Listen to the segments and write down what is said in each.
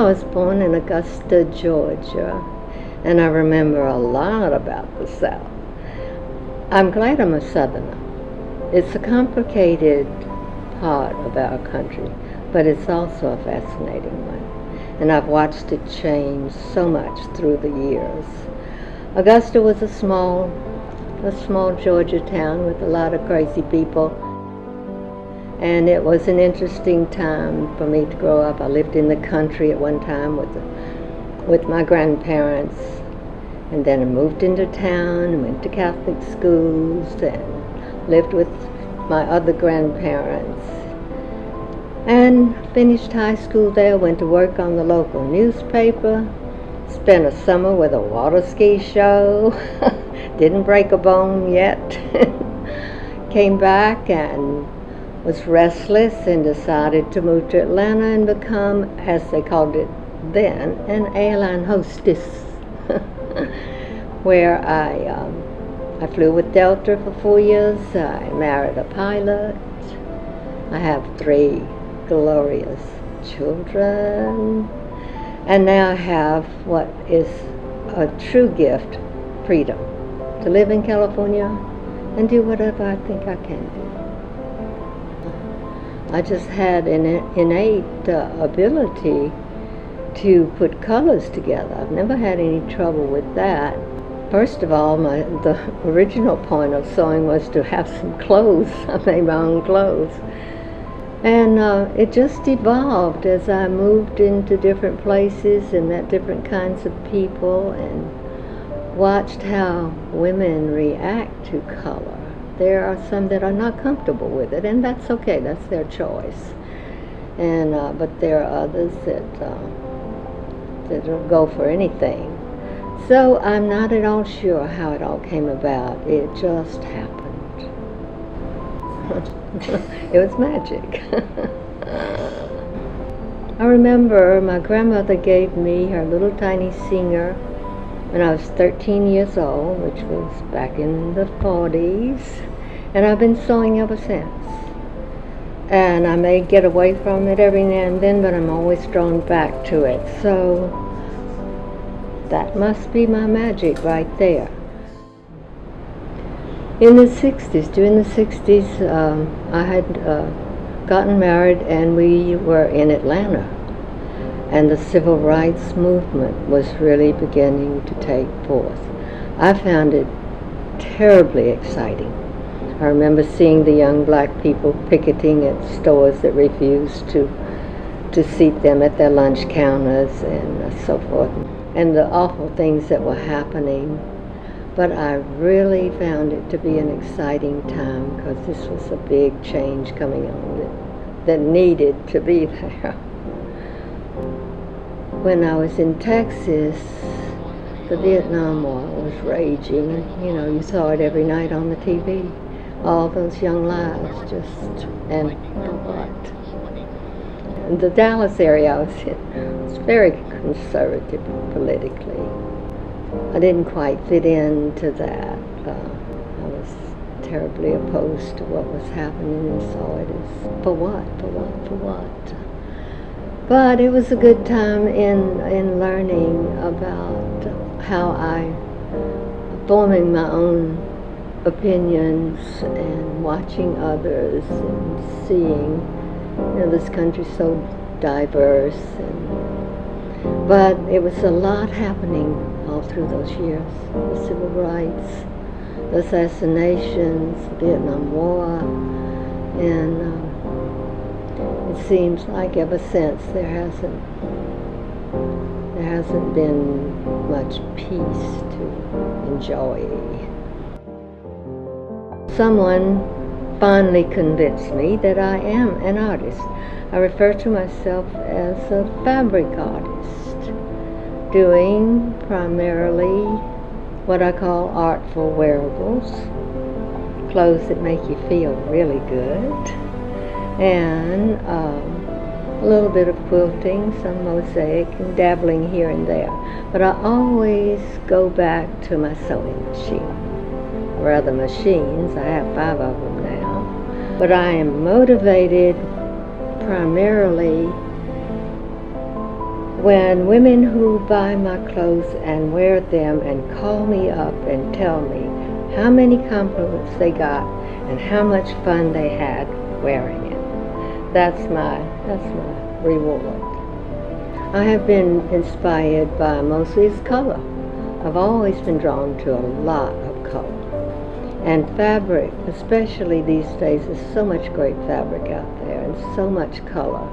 I was born in Augusta, Georgia, and I remember a lot about the South. I'm glad I'm a Southerner. It's a complicated part of our country, but it's also a fascinating one. And I've watched it change so much through the years. Augusta was a small Georgia town with a lot of crazy people. And it was an interesting time for me to grow up. I lived in the country at one time with my grandparents, and then I moved into town and went to Catholic schools and lived with my other grandparents. And finished high school there, went to work on the local newspaper, spent a summer with a water ski show, didn't break a bone yet. Came back and was restless and decided to move to Atlanta and become, as they called it then, an airline hostess, where I flew with Delta for 4 years. I married a pilot. I have 3 glorious children, and now I have what is a true gift, freedom, to live in California and do whatever I think I can do. I just had an innate ability to put colors together. I've never had any trouble with that. First of all, the original point of sewing was to have some clothes. I made my own clothes. And it just evolved as I moved into different places and met different kinds of people and watched how women react to color. There are some that are not comfortable with it, and that's okay, that's their choice. And but there are others that'll go for anything. So I'm not at all sure how it all came about. It just happened. It was magic. I remember my grandmother gave me her little tiny Singer when I was 13 years old, which was back in the 40s, and I've been sewing ever since. And I may get away from it every now and then, but I'm always drawn back to it. So that must be my magic right there. In the 60s, during the 60s, I had gotten married, and we were in Atlanta. And the civil rights movement was really beginning to take forth. I found it terribly exciting. I remember seeing the young black people picketing at stores that refused to seat them at their lunch counters and so forth, and the awful things that were happening. But I really found it to be an exciting time because this was a big change coming on that needed to be there. When I was in Texas, the Vietnam War was raging. You know, you saw it every night on the TV. All those young lives just, and for what? In the Dallas area I was in, was very conservative politically. I didn't quite fit into that. I was terribly opposed to what was happening and saw it as, for what? But it was a good time in learning about how forming my own opinions and watching others and seeing, this country's so diverse. But it was a lot happening all through those years. The civil rights, the assassinations, the Vietnam War, and it seems like ever since there hasn't been much peace to enjoy. Someone finally convinced me that I am an artist. I refer to myself as a fabric artist, doing primarily what I call art for wearables, clothes that make you feel really good, and a little bit of quilting, some mosaic, and dabbling here and there. But I always go back to my sewing machine. Rather machines, I have 5 of them now. But I am motivated primarily When women who buy my clothes and wear them and call me up and tell me how many compliments they got and how much fun they had wearing it, that's my reward. I have been inspired by mostly its color. I've always been drawn to a lot of color. And fabric, especially these days, there's so much great fabric out there and so much color.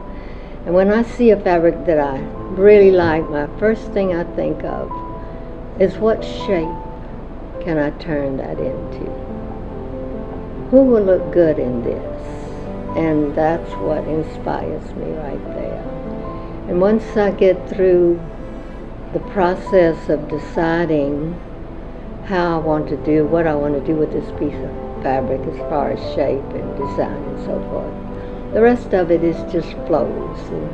And when I see a fabric that I really like, my first thing I think of is what shape can I turn that into? Who will look good in this? And that's what inspires me right there. And once I get through the process of deciding how I want to do, what I want to do with this piece of fabric as far as shape and design and so forth, the rest of it is just flows. And,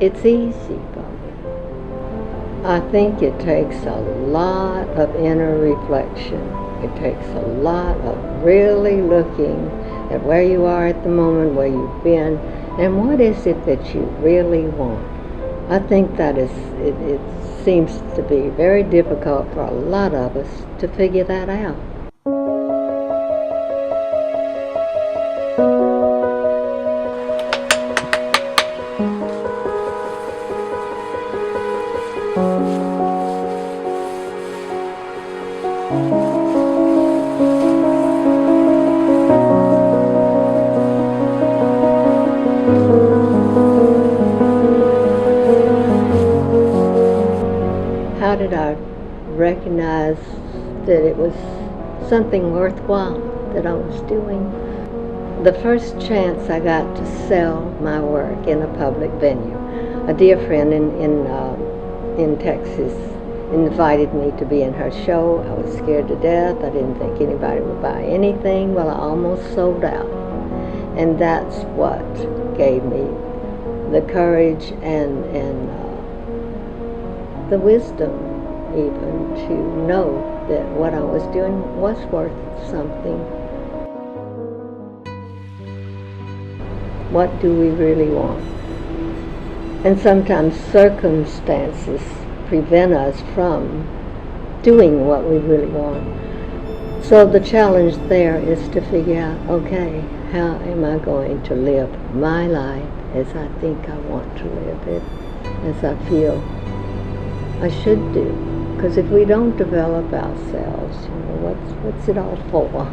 it's easy for me. I think it takes a lot of inner reflection. It takes a lot of really looking at where you are at the moment, where you've been, and what is it that you really want. I think that it seems to be very difficult for a lot of us to figure that out. How did I recognize that it was something worthwhile that I was doing? The first chance I got to sell my work in a public venue, a dear friend in Texas invited me to be in her show. I was scared to death. I didn't think anybody would buy anything. Well, I almost sold out. And that's what gave me the courage and the wisdom even to know that what I was doing was worth something. What do we really want? And sometimes circumstances prevent us from doing what we really want. So the challenge there is to figure out, okay, how am I going to live my life as I think I want to live it, as I feel I should do? Because if we don't develop ourselves, what's it all for?